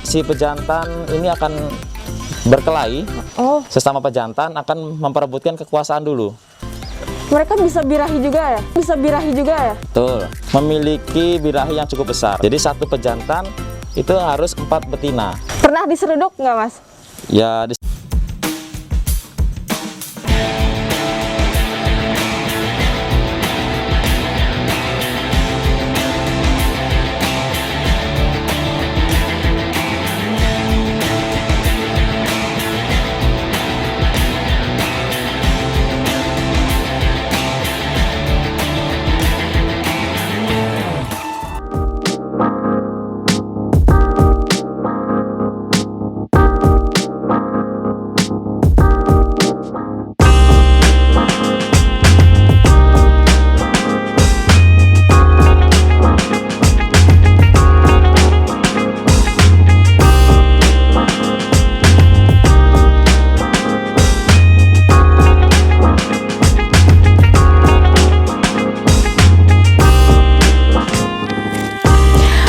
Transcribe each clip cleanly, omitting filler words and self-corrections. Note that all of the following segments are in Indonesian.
si pejantan ini akan berkelahi. Oh, Sesama pejantan akan memperebutkan kekuasaan dulu. mereka bisa birahi juga ya? Bisa birahi juga ya? Betul, memiliki birahi yang cukup besar. Jadi satu pejantan itu harus 4 betina. Pernah diseruduk nggak, Mas? Ya,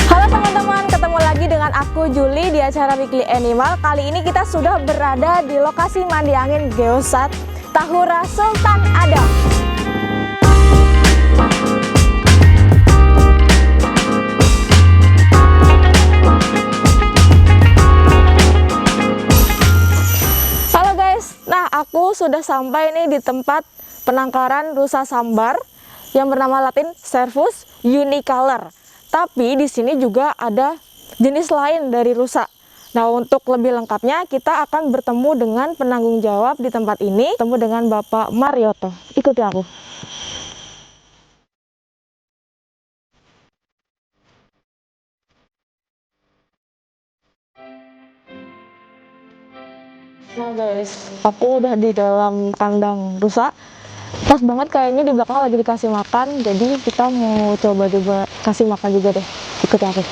Halo teman-teman, ketemu lagi dengan aku Juli di acara Weekly Animal. Kali ini kita sudah berada di lokasi mandi angin Geosat Tahura Sultan Adam. Halo guys, nah aku sudah sampai nih di tempat penangkaran rusa sambar yang bernama Latin Cervus unicolor. Tapi di sini juga ada jenis lain dari rusa. Nah, untuk lebih lengkapnya kita akan bertemu dengan penanggung jawab di tempat ini, bertemu dengan Bapak Marioto. Ikuti aku. Nah guys, aku udah di dalam kandang rusa. Pas banget kayaknya di belakang lagi dikasih makan, jadi kita mau coba-coba kasih makan juga deh. Ikuti aku.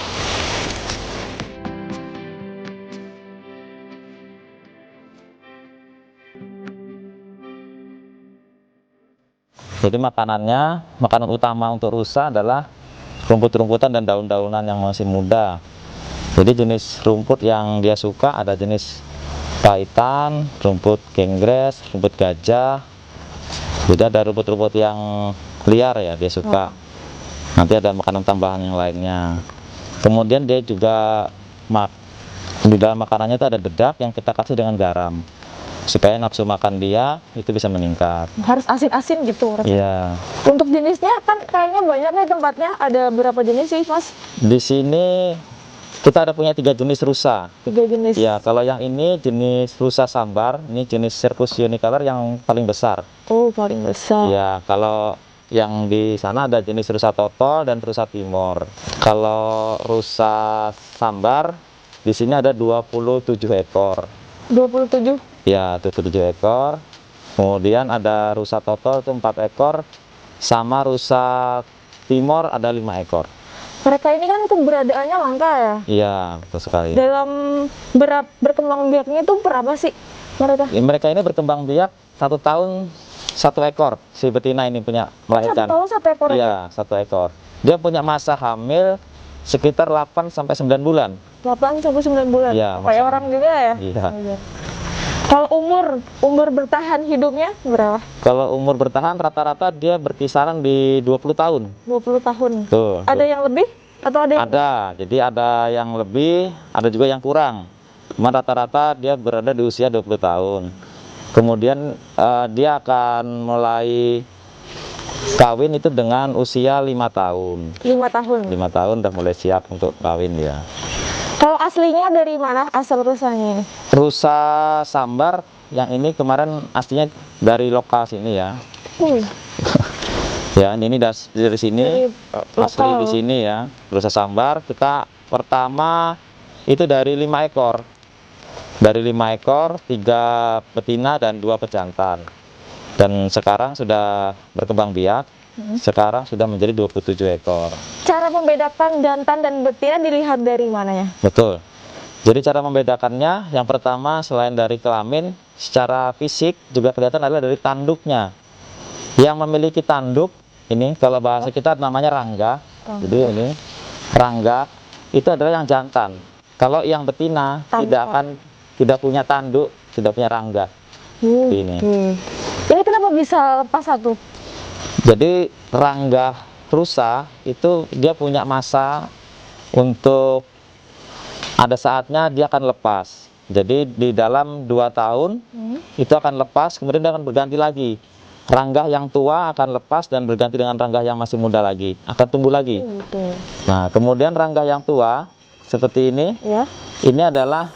jadi makanan utama untuk rusa adalah rumput-rumputan dan daun-daunan yang masih muda. Jadi jenis rumput yang dia suka ada jenis paitan, rumput genggres, rumput gajah. Jadi ada rumput-rumput yang liar ya dia suka. Nanti ada makanan tambahan yang lainnya. Kemudian dia juga di dalam makanannya itu ada dedak yang kita kasih dengan garam supaya nafsu makan dia itu bisa meningkat. Harus asin-asin gitu rasanya. Iya. Untuk jenisnya kan kayaknya banyak nih tempatnya. Ada berapa jenis sih, Mas? Di sini kita ada punya 3 jenis rusa. 3 jenis. Ya, kalau yang ini jenis rusa sambar, ini jenis Cervus unicolor yang paling besar. Oh, paling besar. Ya, kalau yang di sana ada jenis rusa totol dan rusa timor. Kalau rusa sambar di sini ada 27 ekor. 27. Ya, 27 ekor. Kemudian ada rusa totol itu 4 ekor, sama rusa timor ada 5 ekor. Mereka ini kan keberadaannya langka ya. Iya, betul sekali. Dalam berkembang biaknya itu berapa sih mereka? Mereka ini berkembang biak 1 tahun 1 ekor. Si betina ini punya melahirkan. 1 tahun 1 ekor. Iya, 1 ekor. Dia punya masa hamil sekitar 8 sampai 9 bulan. 8 sampai 9 bulan. Iya, Kayak orang juga ya. Iya. Iya. Kalau umur bertahan hidupnya berapa? Kalau umur bertahan rata-rata dia berkisaran di 20 tahun. 20 tahun. Tuh. Ada yang lebih atau ada yang Ada. Jadi ada yang lebih, ada juga yang kurang. Cuma rata-rata dia berada di usia 20 tahun. Kemudian dia akan mulai kawin itu dengan usia 5 tahun. 5 tahun? 5 tahun udah mulai siap untuk kawin ya. Kalau aslinya dari mana asal rusanya ini? Rusa sambar yang ini kemarin aslinya dari lokal sini ya. Ya, ini dari sini, Dari asli lokal. di sini ya. Rusa sambar kita pertama itu dari 5 ekor. Dari 5 ekor, 3 betina dan 2 pejantan. Dan sekarang sudah berkembang biak. Sekarang sudah menjadi 27 ekor. Cara membedakan jantan dan betina dilihat dari mananya? Betul. Jadi cara membedakannya, yang pertama selain dari kelamin, secara fisik juga kelihatan adalah dari tanduknya. Yang memiliki tanduk, ini kalau bahasa kita namanya rangga. Jadi ini rangga, itu adalah yang jantan. Kalau yang betina tidak punya tanduk, tidak punya rangga. Ini. Ini kenapa bisa lepas satu? Jadi rangga rusa itu dia punya masa untuk ada saatnya dia akan lepas. Jadi di dalam 2 tahun itu akan lepas, kemudian dia akan berganti lagi. Rangga yang tua akan lepas dan berganti dengan rangga yang masih muda lagi, akan tumbuh lagi. Nah, kemudian rangga yang tua seperti ini, ini adalah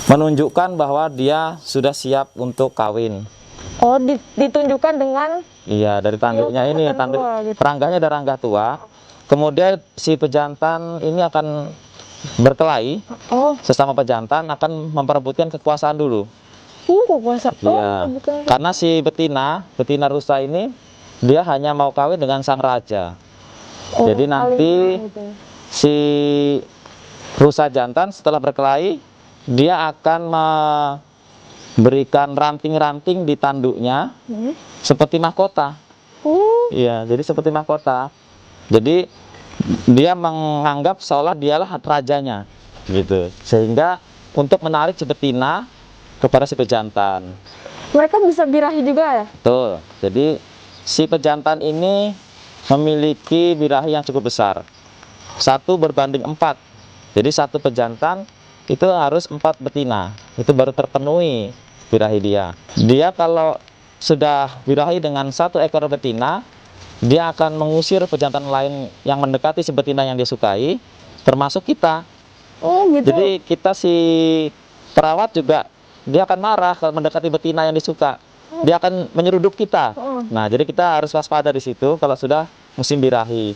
menunjukkan bahwa dia sudah siap untuk kawin. Oh, ditunjukkan dengan Iya, dari tanduknya ini, tanduk rangganya ada rangga tua. Kemudian si pejantan ini akan berkelahi. Sesama pejantan akan memperebutkan kekuasaan dulu. Kekuasaan. Iya. Karena si betina rusa ini dia hanya mau kawin dengan sang raja. Jadi nanti si rusa jantan setelah berkelahi dia akan memberikan ranting-ranting di tanduknya seperti mahkota. Iya, jadi seperti mahkota. Jadi dia menganggap seolah dialah rajanya, gitu. Sehingga untuk menarik si betina kepada si pejantan. Mereka bisa birahi juga ya? Betul. Jadi si pejantan ini memiliki birahi yang cukup besar. 1 berbanding 4. Jadi 1 pejantan itu harus 4 betina. Itu baru terpenuhi birahi dia. Dia kalau sudah birahi dengan 1 ekor betina, dia akan mengusir pejantan lain yang mendekati si betina yang dia sukai, termasuk kita. Gitu. Jadi kita si perawat juga dia akan marah kalau mendekati betina yang disuka. Dia akan menyeruduk kita. Nah, jadi kita harus waspada di situ kalau sudah musim birahi.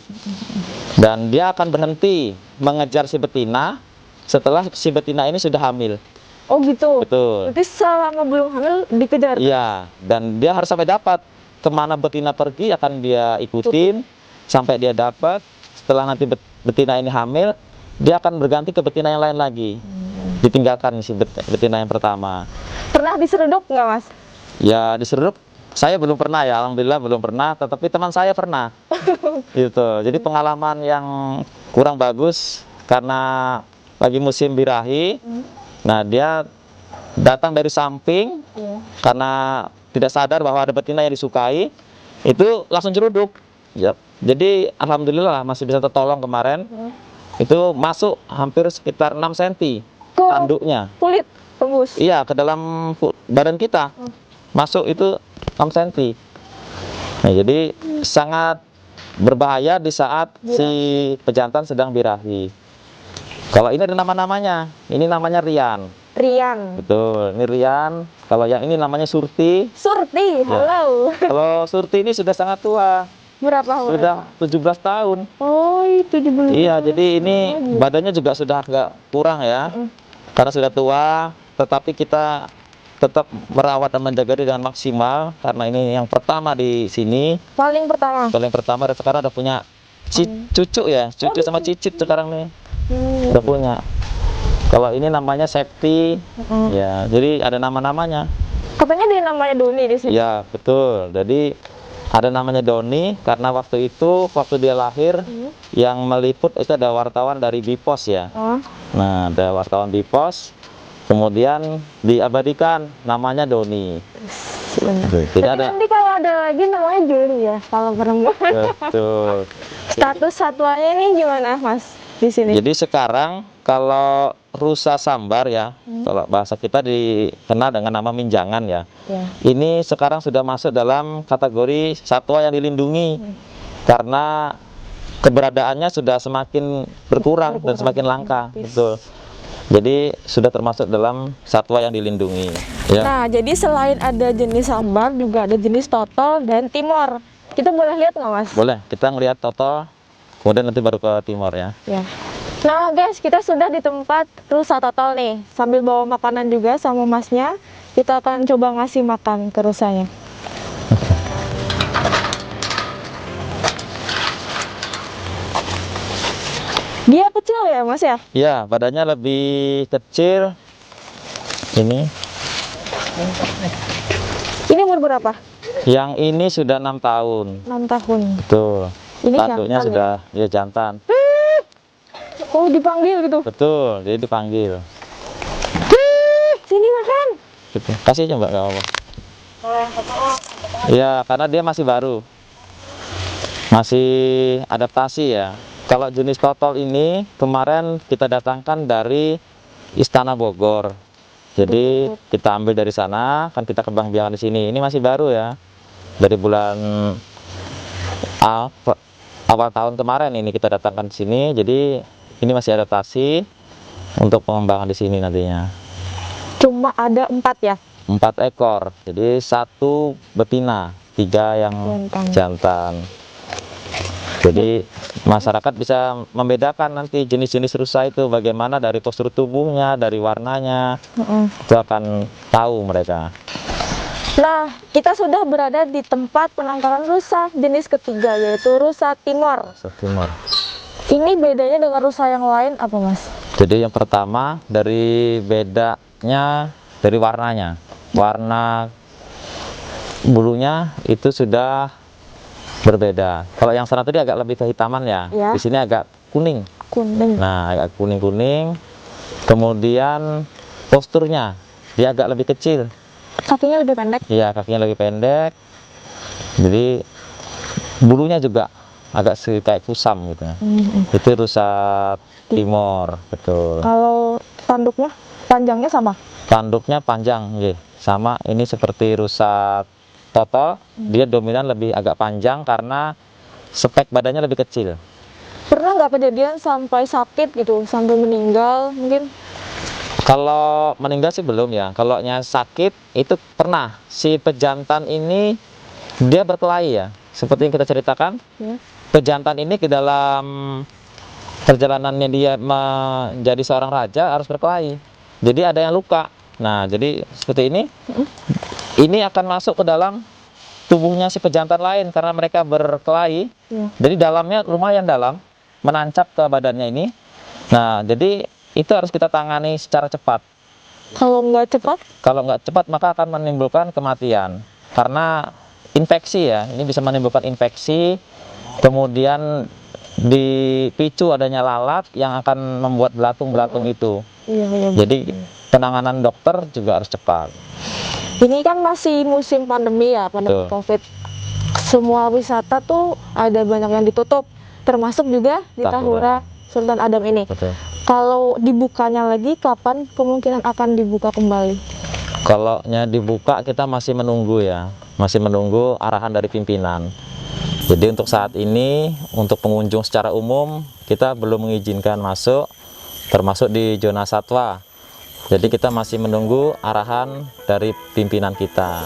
Dan dia akan berhenti mengejar si betina setelah si betina ini sudah hamil. Gitu. Betul. Berarti selama belum hamil dikejar. Iya, dan dia harus sampai dapat. Kemana betina pergi akan dia ikutin sampai dia dapat. Setelah nanti betina ini hamil, dia akan berganti ke betina yang lain lagi. Ditinggalkan si betina yang pertama. Pernah diseruduk nggak, Mas? Ya, diseruduk saya belum pernah ya, alhamdulillah belum pernah, tetapi teman saya pernah. Gitu. Jadi pengalaman yang kurang bagus karena lagi musim birahi. Nah, dia datang dari samping karena tidak sadar bahwa ada betina yang disukai, itu langsung ceruduk. Jadi alhamdulillah masih bisa tertolong kemarin. Itu masuk hampir sekitar 6 cm tanduknya. Kulit tembus. Iya, ke dalam badan kita. Masuk itu 6 cm. Nah, jadi sangat berbahaya di saat si pejantan sedang birahi. Kalau ini ada nama-namanya. Ini namanya Rian. Rian. Betul, ini Rian. Kalau yang ini namanya Surti. Surti, halo. Kalau Surti ini sudah sangat tua. Berapa umur? Sudah 17 tahun. Oh, itu dibeli. Iya, jadi ini badannya juga sudah agak kurang ya. Karena sudah tua, tetapi kita tetap merawat dan menjaga dia dengan maksimal karena ini yang pertama di sini. Paling pertama. Paling pertama, dan sekarang udah punya cucu ya, cucu sama cicit sekarang nih. Udah punya. Kalau ini namanya Septi, ya, jadi ada nama-namanya. Katanya dia namanya Doni di sini. Ya, betul. Jadi ada namanya Doni karena waktu itu, waktu dia lahir, yang meliput itu ada wartawan dari Bipos ya. Nah, ada wartawan Bipos, kemudian diabadikan namanya Doni. Jadi ada. Nanti kalau ada lagi namanya Juli ya, kalau perempuan. Betul. Status satwanya ini gimana, Mas, di sini? Jadi sekarang kalau rusa sambar ya, kalau bahasa kita dikenal dengan nama minjangan ya. Ini sekarang sudah masuk dalam kategori satwa yang dilindungi karena keberadaannya sudah semakin berkurang dan semakin langka. Betul. Jadi sudah termasuk dalam satwa yang dilindungi. Ya. Nah, jadi selain ada jenis sambar, juga ada jenis totol dan timor. Kita boleh lihat nggak, Mas? Boleh. Kita ngelihat totol, kemudian nanti baru ke timor ya. Nah, guys, kita sudah di tempat rusa totol nih. Sambil bawa makanan juga sama Masnya, kita akan coba ngasih makan ke rusanya. Dia kecil ya, Mas ya? Iya, badannya lebih kecil. Ini umur berapa? Yang ini sudah 6 tahun. 6 tahun. Betul. Ini Tanduknya jantan sudah ya jantan. Oh, dipanggil gitu. Betul, jadi dipanggil. Sini makan. Gitu. Kasih aja Mbak, nggak apa-apa. Ya, karena dia masih baru, masih adaptasi ya. Kalau jenis totol ini kemarin kita datangkan dari Istana Bogor. Jadi kita ambil dari sana, kan kita kembang biakan di sini. Ini masih baru ya, dari bulan awal tahun kemarin ini kita datangkan di sini. Jadi ini masih adaptasi untuk pengembangan di sini nantinya. Cuma ada 4 ya? 4 ekor, jadi 1 betina, 3 yang jantan. Jadi masyarakat bisa membedakan nanti jenis-jenis rusa itu bagaimana dari postur tubuhnya, dari warnanya, itu akan tahu mereka. Nah, kita sudah berada di tempat penangkaran rusa jenis ketiga, yaitu rusa Timor. Rusa Timor. Ini bedanya dengan rusa yang lain apa, Mas? Jadi yang pertama dari bedanya dari warnanya. Warna bulunya itu sudah berbeda. Kalau yang sana tadi agak lebih kehitaman ya. Ya. Di sini agak kuning. Kuning. Nah, agak kuning-kuning. Kemudian posturnya dia agak lebih kecil. Kakinya lebih pendek. Iya, kakinya lebih pendek. Jadi bulunya juga agak kayak kusam gitu. Itu rusa Timor, betul. Kalau tanduknya panjangnya sama? Tanduknya panjang, nggih. Sama ini seperti rusa totol, dia dominan lebih agak panjang karena spek badannya lebih kecil. Pernah nggak kejadian sampai sakit gitu, sampai meninggal mungkin? Kalau meninggal sih belum ya. Kalau sakit itu pernah. Si pejantan ini dia berkelahi ya. Seperti yang kita ceritakan, Ya. pejantan ini ke dalam perjalanannya dia menjadi seorang raja harus berkelahi. Jadi ada yang luka. Nah, jadi seperti ini. Ini akan masuk ke dalam tubuhnya si pejantan lain karena mereka berkelahi. Ya. Jadi dalamnya lumayan dalam, menancap ke badannya ini. Nah, jadi itu harus kita tangani secara cepat. Kalau nggak cepat? Kalau nggak cepat maka akan menimbulkan kematian. Karena infeksi ya, ini bisa menimbulkan infeksi. Kemudian dipicu adanya lalat yang akan membuat belatung-belatung itu. Iya. Jadi penanganan dokter juga harus cepat. Ini kan masih musim pandemi ya, pandemi COVID. Semua wisata tuh ada banyak yang ditutup, termasuk juga di Tahura Sultan Adam ini. Betul. Kalau dibukanya lagi, kapan kemungkinan akan dibuka kembali? Kalau dibuka kita masih menunggu ya, masih menunggu arahan dari pimpinan. Jadi untuk saat ini, untuk pengunjung secara umum kita belum mengizinkan masuk, termasuk di zona satwa. Jadi kita masih menunggu arahan dari pimpinan kita.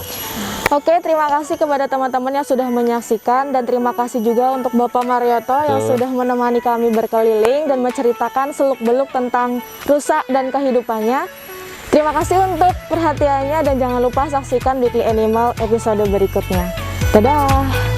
Oke, terima kasih kepada teman-teman yang sudah menyaksikan, dan terima kasih juga untuk Bapak Marioto yang sudah menemani kami berkeliling dan menceritakan seluk-beluk tentang rusa dan kehidupannya. Terima kasih untuk perhatiannya dan jangan lupa saksikan Weekly Animal episode berikutnya. Dadah!